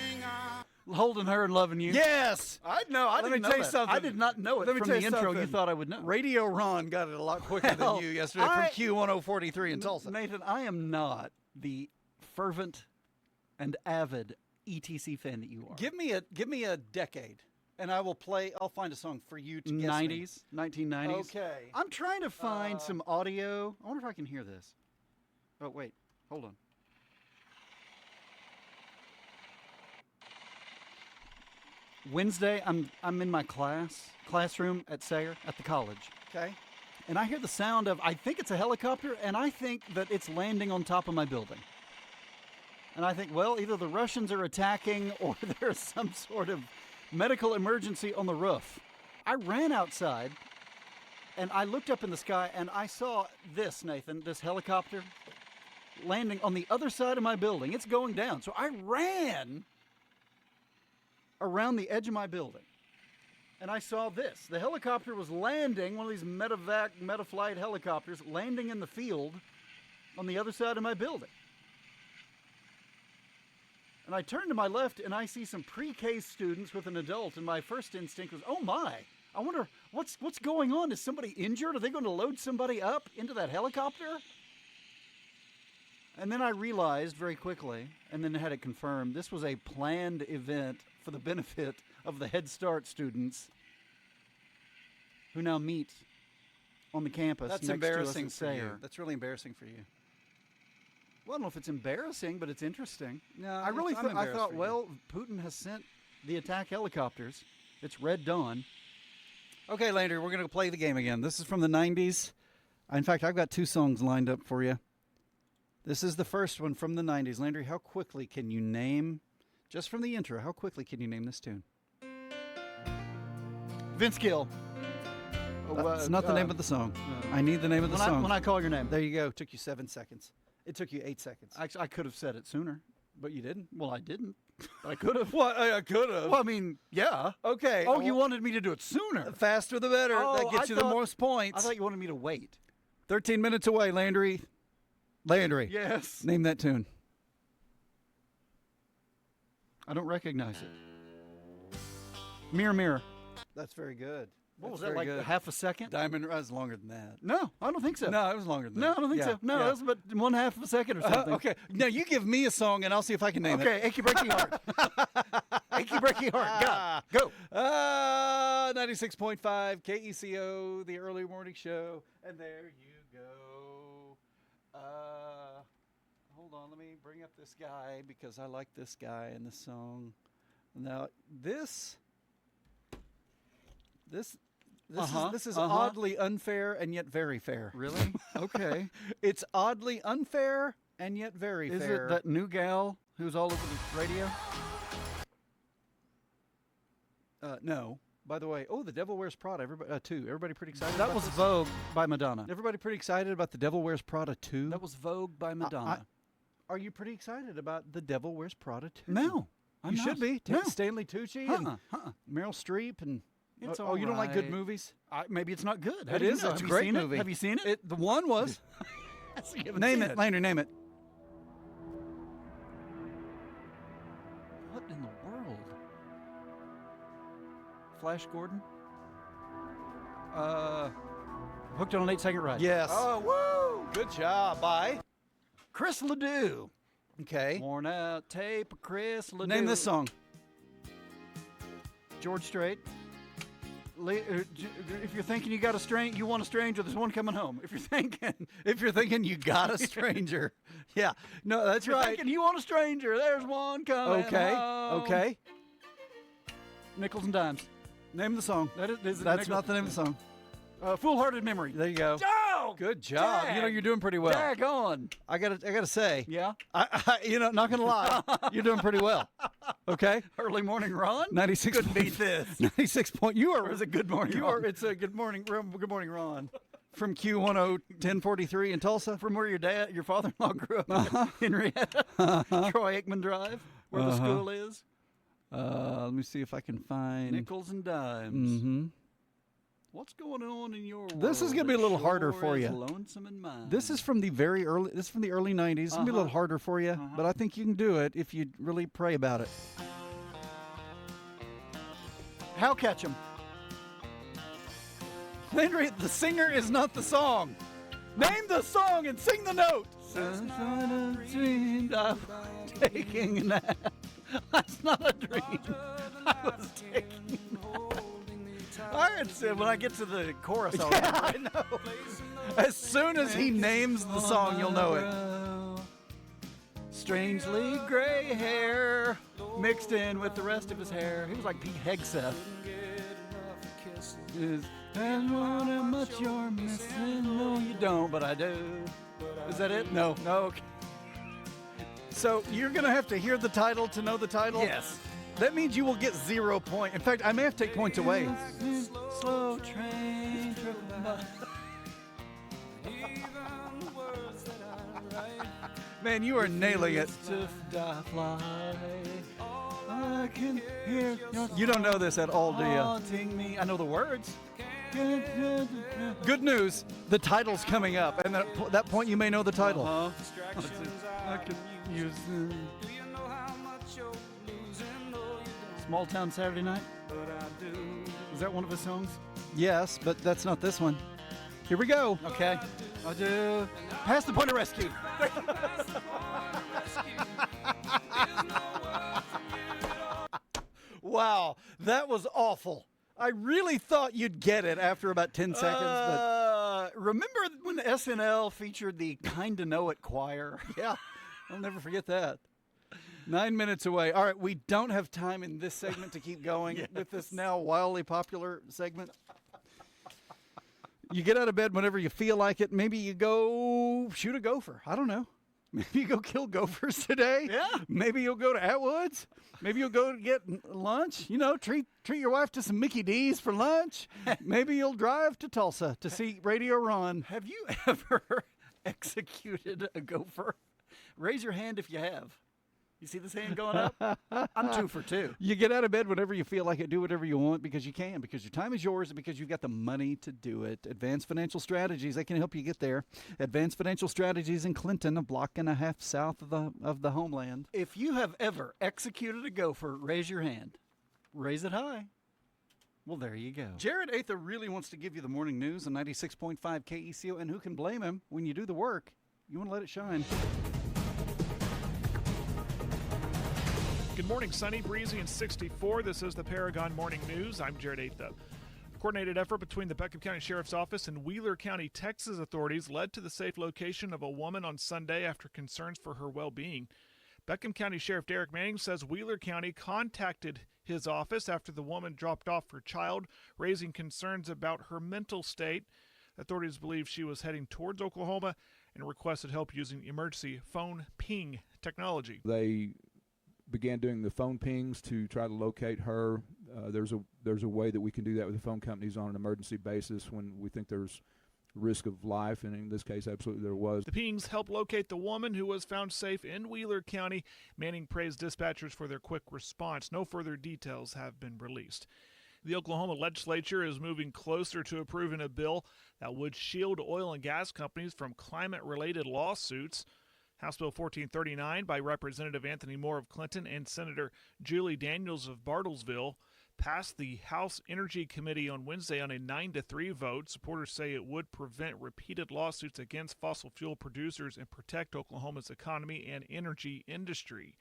Holding Her and Loving You. Yes. I know. Let me tell you something. I did not know it Let me from tell the you intro. something. You thought I would know. Radio Ron got it a lot quicker than you yesterday from Q1043 in Tulsa. Nathan, I am not the fervent and avid ETC fan that you are. Give me a decade, and I will play. I'll find a song for you to guess. 90s, 1990s. Okay. I'm trying to find some audio. I wonder if I can hear this. Oh wait, hold on. Wednesday, I'm in my classroom at Sayre at the college. Okay. And I hear the sound of, I think it's a helicopter, and I think that it's landing on top of my building. And I think, well, either the Russians are attacking or there's some sort of medical emergency on the roof. I ran outside, and I looked up in the sky, and I saw this, Nathan, this helicopter landing on the other side of my building. It's going down. So I ran around the edge of my building, and I saw this. The helicopter was landing, one of these Metaflight helicopters, landing in the field on the other side of my building. And I turned to my left, and I see some pre-K students with an adult, and my first instinct was, oh my, I wonder what's going on? Is somebody injured? Are they going to load somebody up into that helicopter? And then I realized very quickly, and then had it confirmed, this was a planned event for the benefit of the Head Start students who now meet on the campus. That's next embarrassing to us for at you. Sayre. That's really embarrassing for you. Well, I don't know if it's embarrassing, but it's interesting. No, I really I'm embarrassed thought, for you. well, Putin has sent the attack helicopters. It's Red Dawn. Okay, Landry, we're going to play the game again. This is from the 90s. In fact, I've got 2 songs lined up for you. This is the first one from the 90s. Landry, how quickly can you name, just from the intro, how quickly can you name this tune? Vince Gill. That's not the name of the song. I need the name of the song. When I call your name. There you go. It took you 7 seconds. It took you 8 seconds. I could have said it sooner. But you didn't? Well, I didn't. But I could have. Well, I could have. Well, I mean, yeah. Okay. Oh, you wanted me to do it sooner. The faster the better. Oh, that gets you the most points. I thought you wanted me to wait. 13 minutes away, Landry. Landry. Yes. Name that tune. I don't recognize it. Mirror, Mirror. That's very good. What was That's that, like good. half a second? Diamond was longer than that. No, I don't think so. No, it was longer than No, that. I don't think so. No, that was about 1/2 of a second or something. Okay. Now you give me a song and I'll see if I can name it. Okay, Achy Breaky Heart. Achy Breaky Heart. Go. 96.5 KECO, the early morning show. And there you go. Hold on, let me bring up this guy because I like this guy in the song. Now, this is oddly unfair and yet very fair. Really? Okay. It's oddly unfair and yet very Is fair. it that new gal who's all over the radio? No. By the way, The Devil Wears Prada. Everybody pretty excited. That about was this? Vogue by Madonna. Everybody pretty excited about The Devil Wears Prada 2? That was Vogue by Madonna. Are you pretty excited about The Devil Wears Prada 2? No. You should be. No. Stanley Tucci and Meryl Streep and It's oh, you don't like good right. movies? Maybe it's not good. How It do you is. know? It's Have a you great seen movie. It? Have you seen it? The one was. Name it. Landry, name it. What in the world? Flash Gordon? Hooked on an 8-second ride. Yes. Oh, woo! Good job. Bye. Chris Ledoux. Okay. Worn out tape of Chris Ledoux. Name this song. George Strait. If you're thinking you want a stranger, there's one coming home. If you're thinking you got a stranger. Yeah. No, that's if you're right. thinking you want a stranger, there's one coming home. Okay. Nickels and dimes. Name the song. That's not the name of the song. Foolhardy Memory. There you go. Oh! Wow. Good job. Dag. You know, you're doing pretty well. Daggone. I gotta say. Yeah. Not gonna lie, you're doing pretty well. Okay. Early morning run. 96. Couldn't beat this. 96 point. You are. Or is it good morning? You Ron? are. It's a good morning. Good morning, Ron. From Q101043 in Tulsa. From where your father-in-law grew up, Henrietta, Troy Aikman Drive, where the school is. Let me see if I can find Nickels and dimes. Mm-hmm. What's going on in your world? This is going to be a little harder sure for is you. Lonesome in mine. This is from the very early. This is from the early '90s. It's going to be a little harder for you, but I think you can do it if you really pray about it. How catch 'em? Landry, the singer is not the song. Name the song and sing the note. Taking a nap. That's not a dream. I was taking a nap. When I get to the chorus, I'll I know. As soon as he names the song, you'll know it. Strangely gray hair mixed in with the rest of his hair. He was like Pete Hegseth. And how much you're missing? No, you don't, but I do. Is that it? No. Okay. So you're going to have to hear the title to know the title? Yes. That means you will get 0 points. In fact, I may have to take points away. Slow train tripping by. Man, you are nailing it. I can hear You don't know this at all, do you? haunting me. I know the words. Good news, the title's coming up, and at that point you may know the title. I can use Small Town Saturday Night. Is that one of his songs? Yes, but that's not this one. Here we go. Okay. I do. Pass the point of rescue. Wow, that was awful. I really thought you'd get it after about 10 seconds, but remember when SNL featured the Kinda Know It choir? Yeah, I'll never forget that. 9 minutes away. All right, we don't have time in this segment to keep going with this now wildly popular segment. You get out of bed whenever you feel like it. Maybe you go shoot a gopher. I don't know. Maybe you go kill gophers today. Yeah. Maybe you'll go to Atwood's. Maybe you'll go to get lunch. You know, treat your wife to some Mickey D's for lunch. Maybe you'll drive to Tulsa to see Radio Ron. Have you ever executed a gopher? Raise your hand if you have. You see this hand going up? I'm 2 for 2. You get out of bed whenever you feel like it. Do whatever you want because you can, because your time is yours, and because you've got the money to do it. Advanced Financial Strategies, they can help you get there. Advanced Financial Strategies in Clinton, a block and a half south of the homeland. If you have ever executed a gopher, raise your hand. Raise it high. Well, there you go. Jared Atha really wants to give you the morning news on 96.5 KECO, and who can blame him when you do the work? You want to let it shine. Good morning, sunny, breezy, and 64. This is the Paragon Morning News. I'm Jared Atha. A coordinated effort between the Beckham County Sheriff's Office and Wheeler County, Texas authorities led to the safe location of a woman on Sunday after concerns for her well-being. Beckham County Sheriff Derek Manning says Wheeler County contacted his office after the woman dropped off her child, raising concerns about her mental state. Authorities believe she was heading towards Oklahoma and requested help using emergency phone ping technology. They began doing the phone pings to try to locate her. There's a way that we can do that with the phone companies on an emergency basis when we think there's risk of life, and in this case, absolutely there was. The pings helped locate the woman who was found safe in Wheeler County. Manning praised dispatchers for their quick response. No further details have been released. The Oklahoma legislature is moving closer to approving a bill that would shield oil and gas companies from climate-related lawsuits. House Bill 1439 by Representative Anthony Moore of Clinton and Senator Julie Daniels of Bartlesville passed the House Energy Committee on Wednesday on a 9-3 vote. Supporters say it would prevent repeated lawsuits against fossil fuel producers and protect Oklahoma's economy and energy industry.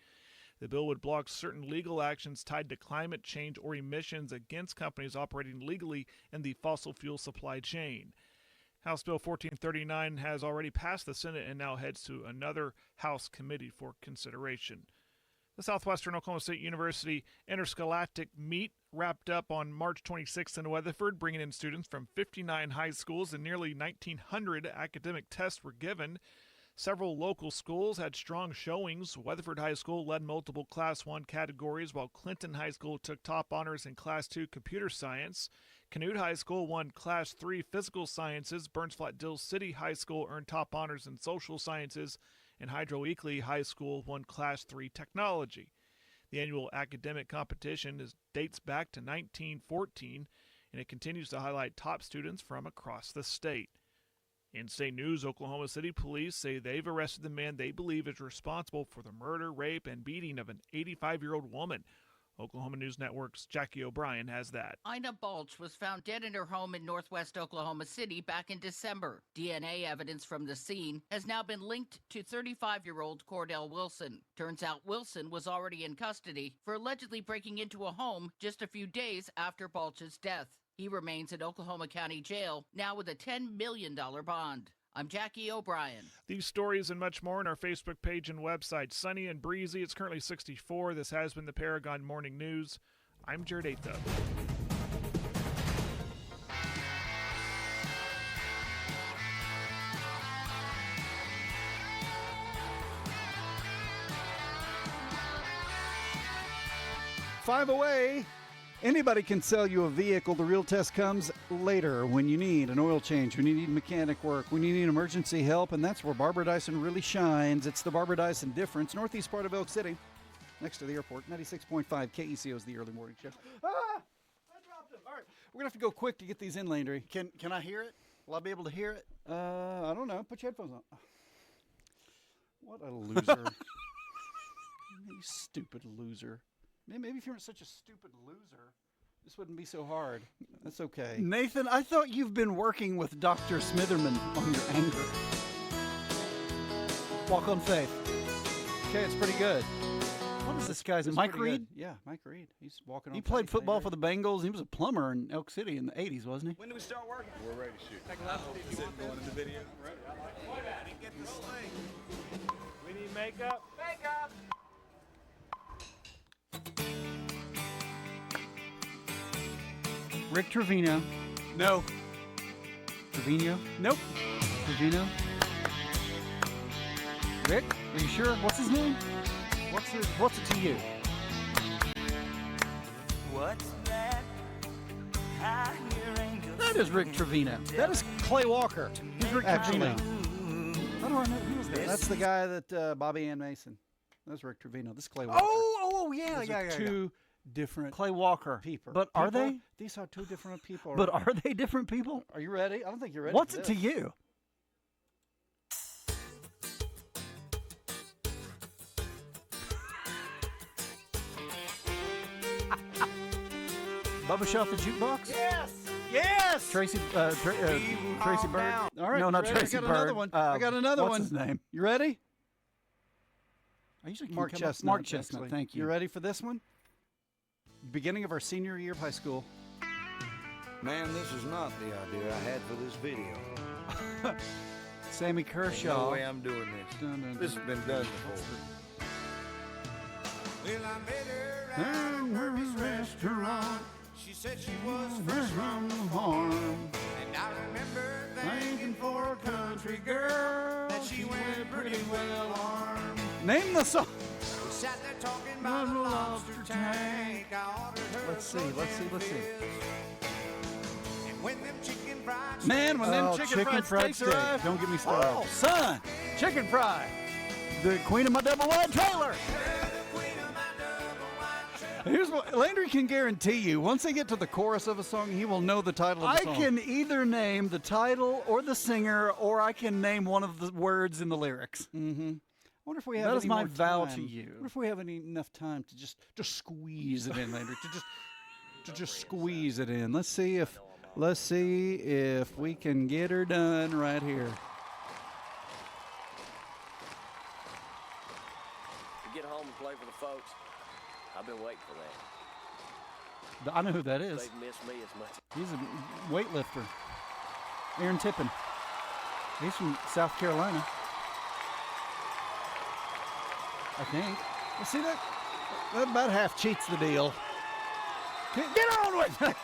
The bill would block certain legal actions tied to climate change or emissions against companies operating legally in the fossil fuel supply chain. House Bill 1439 has already passed the Senate and now heads to another House committee for consideration. The Southwestern Oklahoma State University Interscholastic Meet wrapped up on March 26th in Weatherford, bringing in students from 59 high schools, and nearly 1,900 academic tests were given. Several local schools had strong showings. Weatherford High School led multiple Class 1 categories, while Clinton High School took top honors in Class 2 computer science. Commute High School won Class 3 physical sciences. Burns Flat Dill City High School earned top honors in social sciences, and Hydro Eakly High School won Class 3 technology. The annual academic competition dates back to 1914, and it continues to highlight top students from across the state. In state news, Oklahoma City police say they've arrested the man they believe is responsible for the murder, rape, and beating of an 85-year-old woman. Oklahoma News Network's Jackie O'Brien has that. Ina Balch was found dead in her home in northwest Oklahoma City back in December. DNA evidence from the scene has now been linked to 35-year-old Cordell Wilson. Turns out Wilson was already in custody for allegedly breaking into a home just a few days after Balch's death. He remains in Oklahoma County Jail, now with a $10 million bond. I'm Jackie O'Brien. These stories and much more on our Facebook page and website. Sunny and breezy. It's currently 64. This has been the Paragon Morning News. I'm Jared Atho. Five away. Anybody can sell you a vehicle. The real test comes later when you need an oil change, when you need mechanic work, when you need emergency help, and that's where Barbara Dyson really shines. It's the Barbara Dyson difference. Northeast part of Elk City, next to the airport. 96.5 KECO is the early morning show. I dropped him. All right, we're going to have to go quick to get these in, Landry. Can I hear it? Will I be able to hear it? I don't know. Put your headphones on. What a loser. You stupid loser. Maybe if you weren't such a stupid loser, this wouldn't be so hard. That's okay. Nathan, I thought you've been working with Dr. Smitherman on your anger. Walk on Faith. Okay, it's pretty good. What is this guy's name? Mike Reed? Yeah, Mike Reed. He's walking on He played Faith. football for the Bengals. He was a plumber in Elk City in the 80s, wasn't he? When do we start working? We're ready to shoot. I hope this isn't going in the video. Ready? I didn't get the sling. We need makeup. Makeup! Rick Trevino. No. Trevino? Nope. Trevino? Rick? Are you sure? What's his name? What's it to you? What's that? I hear angels. That is Rick Trevino. That is Clay Walker. He's Rick Actually. Trevino. How do I know? Who was that? That's the guy that Bobby Ann Mason. That's Rick Trevino. This is Clay Walker. Oh, yeah, Those yeah, are yeah. two different Clay Walker. people. But are they? These are two different people. But are they different people? Are you ready? I don't think you're ready. What's for it this. to you? Bubba Shot the Jukebox? Yes! Yes! Tracy Bird? All right. No, not ready? Tracy I got Bird. another one. I got another what's one. his name? You ready? I usually can Mark come up- Chestnut. Mark Chestnut, actually. thank you. You ready for this one? Beginning of our senior year of high school. Man, this is not the idea I had for this video. Sammy Kershaw. No way I'm doing this. Dun, dun, This has been done before. Well, I met her at Herbie's restaurant. She said she was fresh from the farm. And I remember thinking for a country girl that she went pretty well armed. Name the song. We sat there talking about a lobster tank. I ordered her Let's see. And when them chicken fried Man, when them chicken fried steaks arrive. Don't get me started. Oh, son. Chicken fry. The queen of my double wide trailer. Here's what Landry can guarantee you. Once they get to the chorus of a song, he will know the title of the song. I can either name the title or the singer, or I can name one of the words in the lyrics. Mm-hmm. I wonder if we have That any is my more vow time. to you. I wonder if we have enough time to just squeeze it in, Landry. to just squeeze it in. Let's see if we can get her done right here. To get home and play for the folks, I've been waiting for that. I know who that is. They've missed me as much. He's a weightlifter. Aaron Tippin. He's from South Carolina. I think. Well, see, that about half cheats the deal. Get on with it!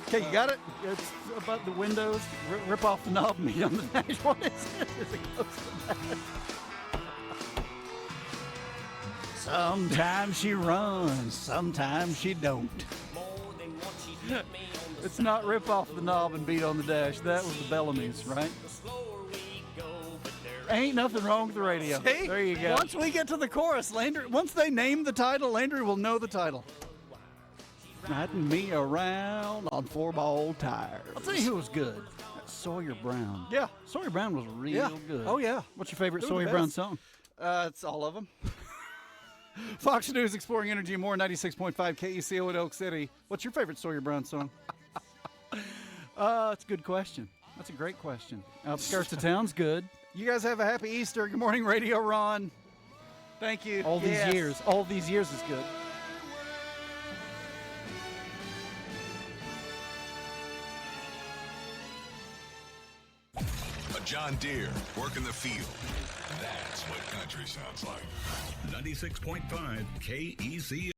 Okay, you got it? It's about the windows. Rip off the knob and meet on the dash. What is it? Is it close to that? Sometimes she runs, sometimes she don't. It's not rip off the knob and beat on the dash. That was the Bellamy's, right? Ain't nothing wrong with the radio. See? There you go. Once we get to the chorus, Landry, once they name the title, Landry will know the title. Riding me around on 4-ball tires. I'll tell you who was good. Sawyer Brown. Yeah. Sawyer Brown was real good. Oh, yeah. What's your favorite They're the Sawyer best. Brown song? It's all of them. Fox News Exploring Energy and More, 96.5 KECO in Elk City. What's your favorite Sawyer Brown song? That's a good question. That's a great question. Outskirts of Town's good. You guys have a happy Easter. Good morning, Radio Ron. Thank you. All these years is good. A John Deere working the field. That's what country sounds like. 96.5 KECO.